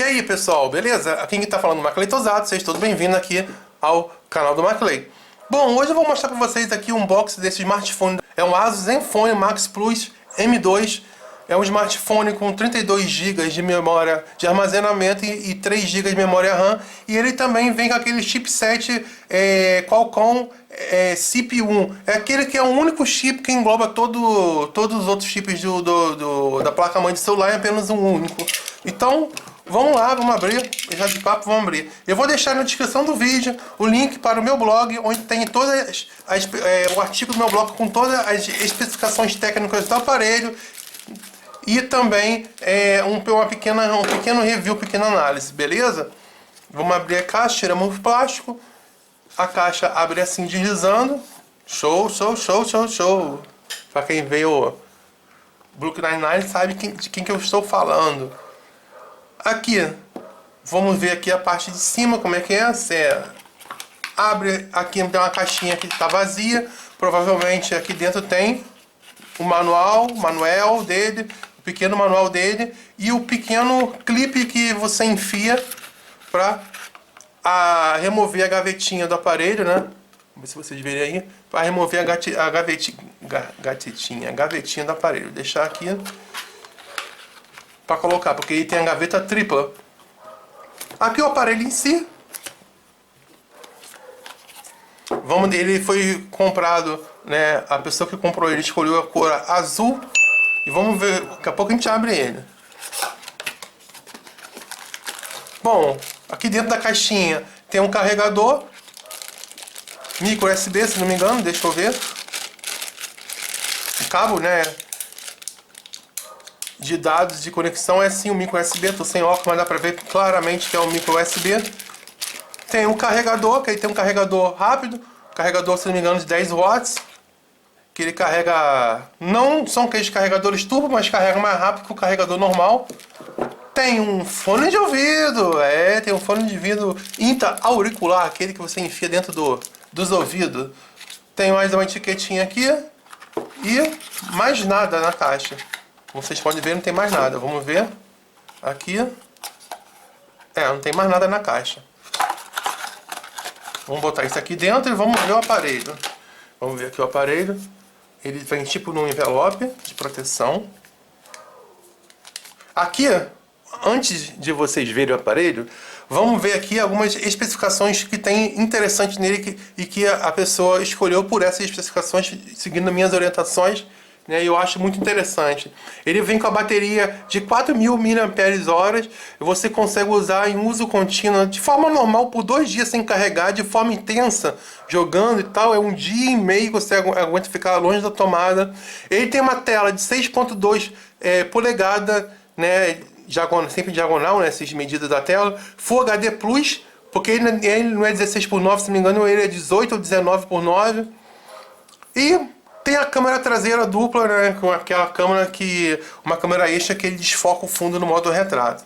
aí pessoal, beleza? Aqui quem tá falando é o Maclay Tosato, sejam todos bem-vindos aqui ao canal do Maclay. Bom, hoje eu vou mostrar pra vocês aqui um unboxing desse smartphone. É um Asus Zenfone Max Plus M2. É um smartphone com 32 GB de memória de armazenamento e 3 GB de memória RAM. E ele também vem com aquele chipset Qualcomm CPU1. É aquele que é o único chip que engloba todos os outros chips da placa-mãe de celular, é apenas um único. Então, vamos lá, vamos abrir. Já de papo, vamos abrir. Eu vou deixar na descrição do vídeo o link para o meu blog, onde tem todas o artigo do meu blog com todas as especificações técnicas do aparelho. E também um pequeno review, pequena análise, beleza? Vamos abrir a caixa, tiramos o plástico. A caixa abre assim, deslizando. Show, show, show, show, show. Pra quem veio Brooklyn Nine-Nine sabe de quem que eu estou falando. Aqui, vamos ver aqui a parte de cima, como é que é. Você abre aqui, tem uma caixinha que está vazia. Provavelmente aqui dentro tem o manual dele, o pequeno manual dele e o pequeno clipe que você enfia para remover a gavetinha do aparelho, né? Vamos ver se vocês verem aí. Para remover a gavetinha do aparelho. Vou deixar aqui para colocar, porque ele tem a gaveta tripla. Aqui o aparelho em si. Ele foi comprado, né? A pessoa que comprou ele escolheu a cor azul. E vamos ver, daqui a pouco a gente abre ele. Bom, aqui dentro da caixinha tem um carregador micro USB, se não me engano, deixa eu ver. O cabo, né, de dados de conexão é sim o micro USB. Tô sem óculos, mas dá pra ver claramente que é o micro USB. Tem um carregador, que aí tem um carregador rápido, carregador, se não me engano, de 10 watts, que ele carrega, não são aqueles carregadores turbo, mas carrega mais rápido que o carregador normal. Tem um fone de ouvido, tem um fone de ouvido intra-auricular, aquele que você enfia dentro dos ouvidos. Tem mais uma etiquetinha aqui e mais nada na caixa. Como vocês podem ver, não tem mais nada. Vamos ver aqui. Não tem mais nada na caixa. Vamos botar isso aqui dentro e vamos ver o aparelho. Vamos ver aqui o aparelho. Ele vem tipo num envelope de proteção. Aqui, antes de vocês verem o aparelho, vamos ver aqui algumas especificações que tem interessante nele e que a pessoa escolheu por essas especificações, seguindo minhas orientações, né? Eu acho muito interessante. Ele vem com a bateria de 4.000 mAh e você consegue usar em uso contínuo de forma normal por 2 dias sem carregar, de forma intensa, jogando e tal. É 1 dia e meio que você aguenta ficar longe da tomada. Ele tem uma tela de 6.2 polegada, né? Sempre diagonal, né? Essas medidas da tela. Full HD Plus, porque ele não é 16:9, se não me engano, ele é 18 ou 19:9. E tem a câmera traseira dupla, né, com aquela câmera uma câmera extra que ele desfoca o fundo no modo retrato.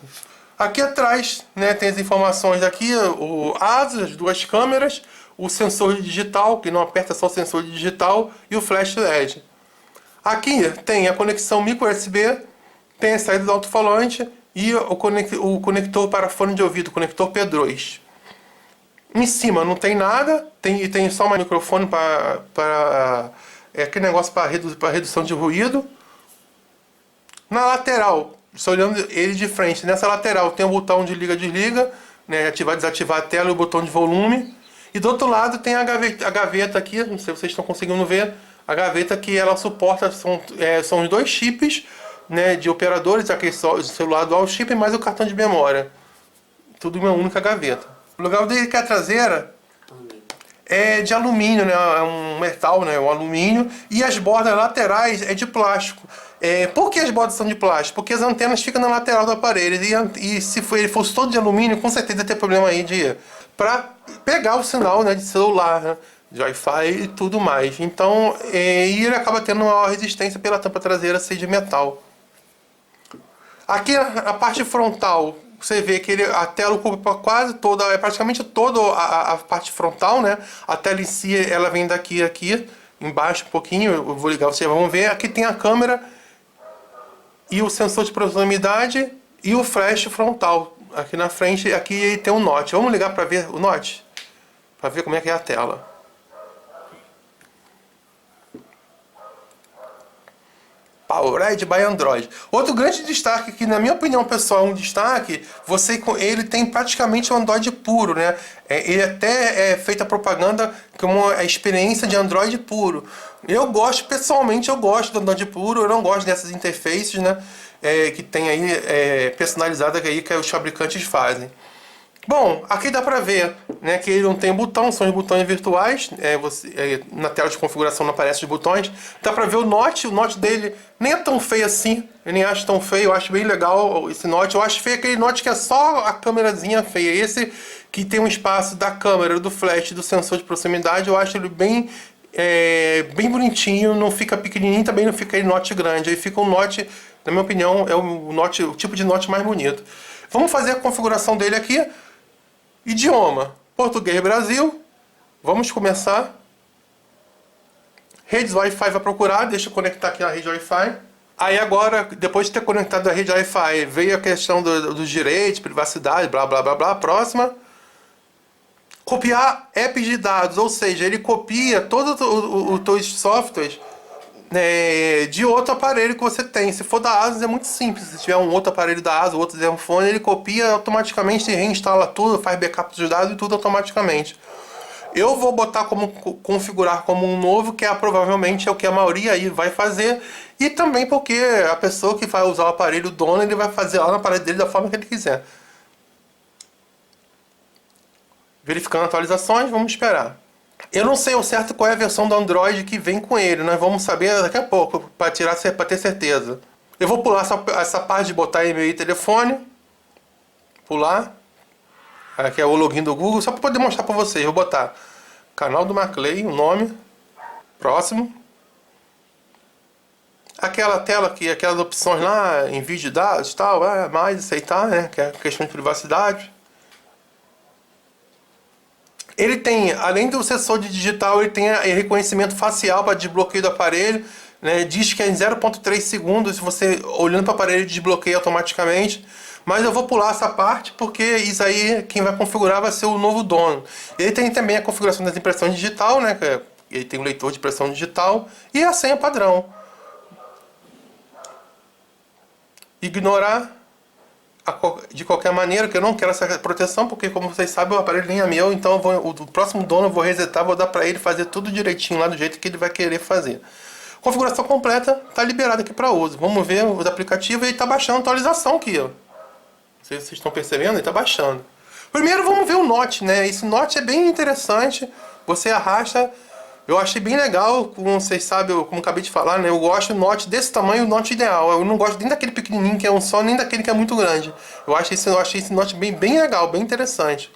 Aqui atrás, né, tem as informações daqui, o ASUS, as 2 câmeras, o sensor digital, que não aperta só o sensor digital, e o flash LED. Aqui tem a conexão micro USB, tem a saída do alto-falante e o conector para fone de ouvido, o conector P2. Em cima não tem nada, tem só um microfone para aquele negócio para redução de ruído. Na lateral, só olhando ele de frente, nessa lateral tem o botão de liga-desliga, né, ativar e desativar a tela e o botão de volume. E do outro lado tem a gaveta aqui, não sei se vocês estão conseguindo ver, a gaveta que ela suporta, são os 2 chips, né, de operadores, aquele celular dual chip mais o cartão de memória. Tudo em uma única gaveta. O legal dele é que a traseira é de alumínio, né? É um metal, né? Um alumínio. E as bordas laterais é de plástico. Por que as bordas são de plástico? Porque as antenas ficam na lateral do aparelho. E se ele fosse todo de alumínio, com certeza ia ter problema aí para pegar o sinal, né, de celular, né, de Wi-Fi e tudo mais. Então, e ele acaba tendo uma maior resistência pela tampa traseira ser de metal. Aqui a parte frontal, você vê que a tela ocupa quase toda, praticamente toda a parte frontal, né? A tela em si, ela vem daqui aqui, embaixo um pouquinho, eu vou ligar, vocês vão ver. Aqui tem a câmera e o sensor de proximidade e o flash frontal. aqui na frente, aqui tem um Note. Vamos ligar para ver o Note? Para ver como é que é a tela. PowerEdge by Android. Outro grande destaque que, na minha opinião pessoal, é um destaque, ele tem praticamente um Android puro, né? Ele até é feita propaganda como a experiência de Android puro. Pessoalmente, eu gosto do Android puro, eu não gosto dessas interfaces, né? Que tem aí, personalizada aí, que os fabricantes fazem. Bom, aqui dá pra ver, né, que ele não tem botão, são os botões virtuais, na tela de configuração não aparecem os botões. Dá pra ver o Note dele nem é tão feio assim, eu nem acho tão feio, eu acho bem legal esse Note. Eu acho feio aquele Note que é só a câmerazinha feia. Esse que tem um espaço da câmera, do flash, do sensor de proximidade, eu acho ele bem bonitinho, não fica pequenininho, também não fica aí Note grande. Aí fica um Note, na minha opinião, é o tipo de Note mais bonito. Vamos fazer a configuração dele aqui. Idioma, português Brasil. Vamos começar. Redes Wi-Fi vai procurar, deixa eu conectar aqui na rede Wi-Fi. Aí agora, depois de ter conectado a rede Wi-Fi, veio a questão dos direitos, privacidade, blá blá blá blá. Próxima. Copiar apps de dados, ou seja, ele copia todos os teus softwares de outro aparelho que você tem. Se for da ASUS é muito simples. Se tiver um outro aparelho da ASUS, outro Zenfone, ele copia automaticamente, reinstala tudo, faz backup dos dados e tudo automaticamente. Eu vou botar configurar como um novo, que provavelmente é o que a maioria aí vai fazer. E também porque a pessoa que vai usar o aparelho dono, ele vai fazer lá no aparelho dele da forma que ele quiser. Verificando atualizações, vamos esperar. Eu não sei ao certo qual é a versão do Android que vem com ele. Nós vamos saber daqui a pouco, para ter certeza. Eu vou pular essa parte de botar e-mail e telefone. Pular. Aqui é o login do Google, só para poder mostrar para vocês. Vou botar canal do Maclay, o nome. Próximo. Aquela tela aqui, aquelas opções lá, envio de dados e tal, mais aceitar, né? Que é questão de privacidade. Ele tem, além do sensor de digital, ele tem reconhecimento facial para desbloqueio do aparelho, né? Diz que é em 0,3 segundos, se você olhando para o aparelho desbloqueia automaticamente. Mas eu vou pular essa parte porque isso aí quem vai configurar vai ser o novo dono. Ele tem também a configuração das impressões digital, né? Ele tem um leitor de impressão digital e a senha padrão. Ignorar de qualquer maneira, que eu não quero essa proteção, porque como vocês sabem o aparelho nem é meu, então o próximo dono eu vou resetar, vou dar para ele fazer tudo direitinho lá do jeito que ele vai querer fazer. Configuração completa, está liberada aqui para uso. Vamos ver os aplicativos, ele está baixando a atualização aqui, ó. Não sei se vocês estão percebendo, ele está baixando. Primeiro vamos ver o Note, né? Esse Note é bem interessante, você arrasta. Eu achei bem legal, como vocês sabem, como acabei de falar, né? Eu gosto do Note desse tamanho, o Note ideal. Eu não gosto nem daquele pequenininho que é um só, nem daquele que é muito grande. Eu achei esse Note bem legal, bem interessante.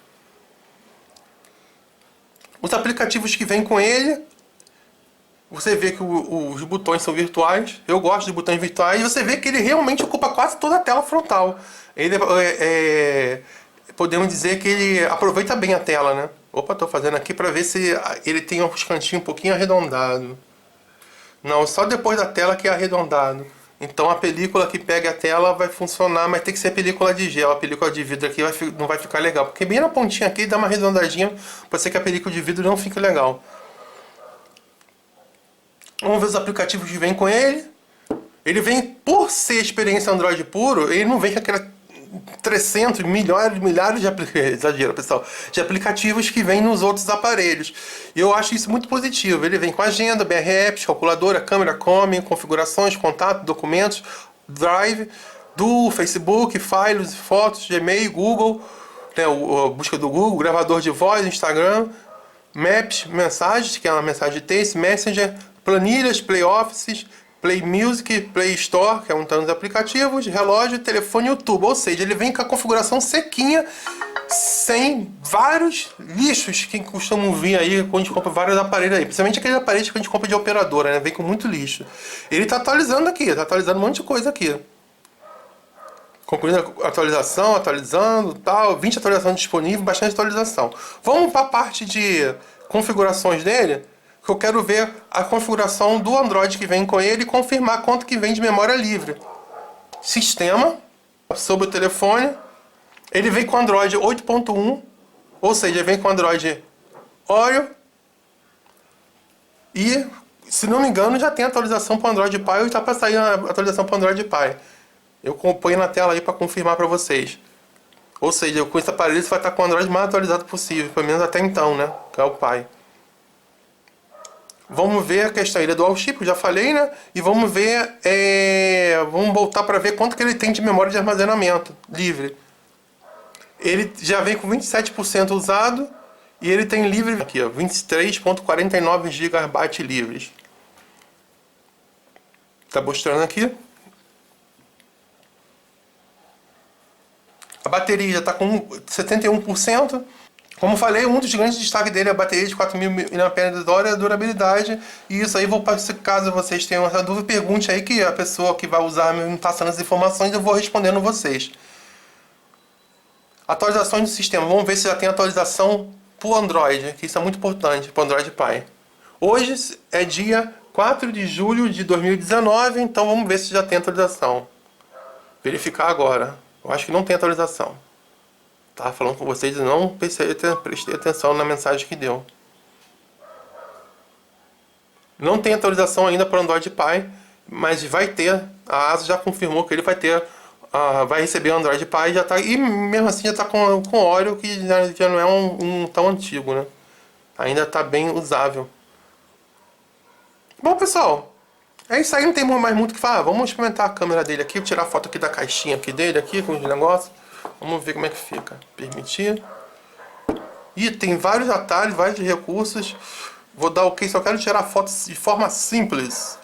Os aplicativos que vêm com ele, você vê que os botões são virtuais. Eu gosto de botões virtuais. E você vê que ele realmente ocupa quase toda a tela frontal. Ele podemos dizer que ele aproveita bem a tela, né? Opa, estou fazendo aqui para ver se ele tem uns cantinhos um pouquinho arredondado. Não, só depois da tela que é arredondado. Então a película que pega a tela vai funcionar, mas tem que ser película de gel. A película de vidro aqui não vai ficar legal. Porque bem na pontinha aqui dá uma arredondadinha, pode ser que a película de vidro não fique legal. Vamos ver os aplicativos que vêm com ele. Ele vem, por ser experiência Android puro, ele não vem com aquela 300, milhares de exagero, pessoal, de aplicativos que vêm nos outros aparelhos. E eu acho isso muito positivo. Ele vem com agenda, BR Apps, calculadora, câmera, Chrome, configurações, contato, documentos, Drive, do Facebook, files, fotos, Gmail, Google, né, a busca do Google, gravador de voz, Instagram, Maps, mensagens, que é uma mensagem de texto, Messenger, planilhas, Play Office, Play Music, Play Store, que é um tanto de aplicativos, relógio, telefone e YouTube. Ou seja, ele vem com a configuração sequinha, sem vários lixos que costumam vir aí quando a gente compra vários aparelhos aí. Principalmente aqueles aparelhos que a gente compra de operadora, né? Vem com muito lixo. Ele está atualizando aqui, está atualizando um monte de coisa aqui. Concluindo a atualização, atualizando, tal, 20 atualizações disponíveis, bastante atualização. Vamos para a parte de configurações dele, que eu quero ver a configuração do Android que vem com ele e confirmar quanto que vem de memória livre. Sistema, sobre o telefone, Ele vem com Android 8.1, ou seja, vem com Android Oreo. E, se não me engano, já tem atualização para Android Pie ou está para sair a atualização para Android Pie. Eu ponho na tela aí para confirmar para vocês. Ou seja, com esse aparelho você vai estar com o Android mais atualizado possível, pelo menos até então, né? Que é o Pie. Vamos ver a questão, ele é dual chip, eu já falei, né? E vamos ver, vamos voltar para ver quanto que ele tem de memória de armazenamento livre. Ele já vem com 27% usado e ele tem livre aqui, ó, 23.49 GB livres. Tá mostrando aqui. A bateria já está com 71%. Como falei, um dos grandes destaques dele é a bateria de 4.000 mAh e a durabilidade. E isso aí, caso vocês tenham essa dúvida, pergunte aí que a pessoa que vai usar me passando as informações, eu vou respondendo vocês. Atualizações do sistema. Vamos ver se já tem atualização para o Android, que isso é muito importante, para o Android Pie. Hoje é dia 4 de julho de 2019, então vamos ver se já tem atualização. Verificar agora. Eu acho que não tem atualização. Tava falando com vocês e não prestei atenção na mensagem que deu. Não tem atualização ainda para o Android Pie, mas vai ter. A ASUS já confirmou que ele vai ter, vai receber o Android Pie, já tá, e mesmo assim já está com Oreo, que já não é um tão antigo, né? Ainda está bem usável. Bom, pessoal, é isso aí, não tem mais muito o que falar. Vamos experimentar a câmera dele aqui, vou tirar a foto aqui da caixinha aqui dele, aqui com os negócios. Vamos ver como é que fica. Permitir. E tem vários atalhos, vários recursos. Vou dar OK, só quero tirar a foto de forma simples.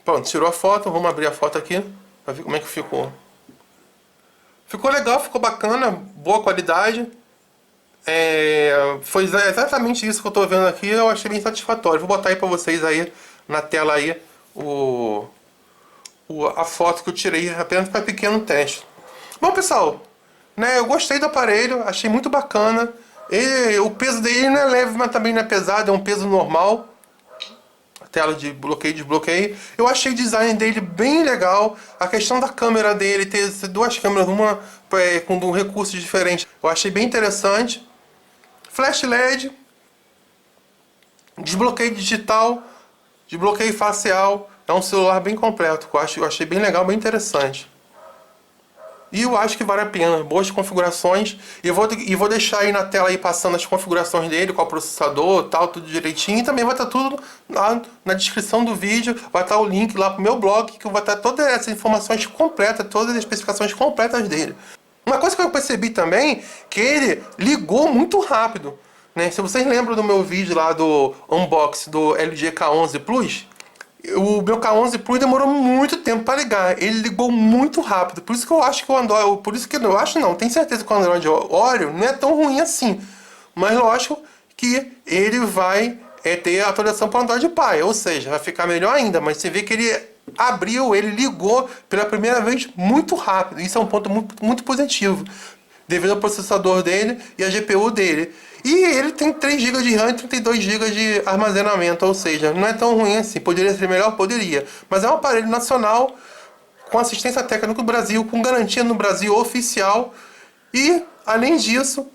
Pronto, tirou a foto. Vamos abrir a foto aqui para ver como é que ficou. Ficou legal, ficou bacana, boa qualidade. Foi exatamente isso que eu estou vendo aqui. Eu achei bem satisfatório. Vou botar aí para vocês aí na tela aí a foto que eu tirei apenas para pequeno teste. Bom, pessoal, né, eu gostei do aparelho, achei muito bacana. O peso dele não é leve, mas também não é pesado, é um peso normal. A tela de bloqueio e desbloqueio. Eu achei o design dele bem legal. A questão da câmera dele, ter duas câmeras, uma com um recurso diferente, eu achei bem interessante. Flash LED, desbloqueio digital, desbloqueio facial. É um celular bem completo, eu achei bem legal, bem interessante. E eu acho que vale a pena, boas configurações. E vou deixar aí na tela aí passando as configurações dele, qual processador, tal, tudo direitinho. E também vai estar tudo lá na descrição do vídeo, vai estar o link lá pro meu blog, que vai estar todas essas informações completas, todas as especificações completas dele. Uma coisa que eu percebi também, que ele ligou muito rápido, né? Se vocês lembram do meu vídeo lá do unboxing do LG K11 Plus, o meu K11 Plus demorou muito tempo para ligar. Ele ligou muito rápido. Por isso que eu acho que o Android... Por isso que eu acho não. Tenho certeza que o Android Oreo não é tão ruim assim. Mas lógico que ele vai ter a atualização para o Android Pie. Ou seja, vai ficar melhor ainda. Mas você vê que ele abriu, ele ligou pela primeira vez muito rápido. Isso é um ponto muito, muito positivo. Devido ao processador dele e a GPU dele. E ele tem 3 GB de RAM e 32 GB de armazenamento, ou seja, não é tão ruim assim. Poderia ser melhor? Poderia. Mas é um aparelho nacional, com assistência técnica no Brasil, com garantia no Brasil oficial. E, além disso,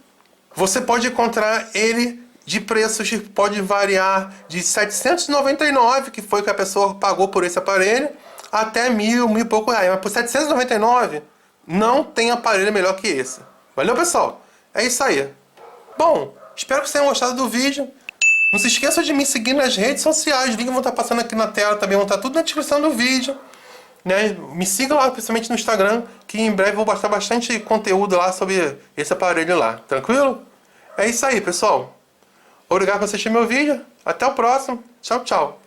você pode encontrar ele de preços que pode variar de R$ 799, que foi que a pessoa pagou por esse aparelho, até mil e pouco reais. Mas por R$ 799, não tem aparelho melhor que esse. Valeu, pessoal? É isso aí. Bom, espero que vocês tenham gostado do vídeo. Não se esqueçam de me seguir nas redes sociais. Os links vão estar passando aqui na tela, também vão estar tudo na descrição do vídeo. Né? Me sigam lá, principalmente no Instagram, que em breve vou postar bastante conteúdo lá sobre esse aparelho lá. Tranquilo? É isso aí, pessoal. Obrigado por assistir meu vídeo. Até o próximo. Tchau, tchau.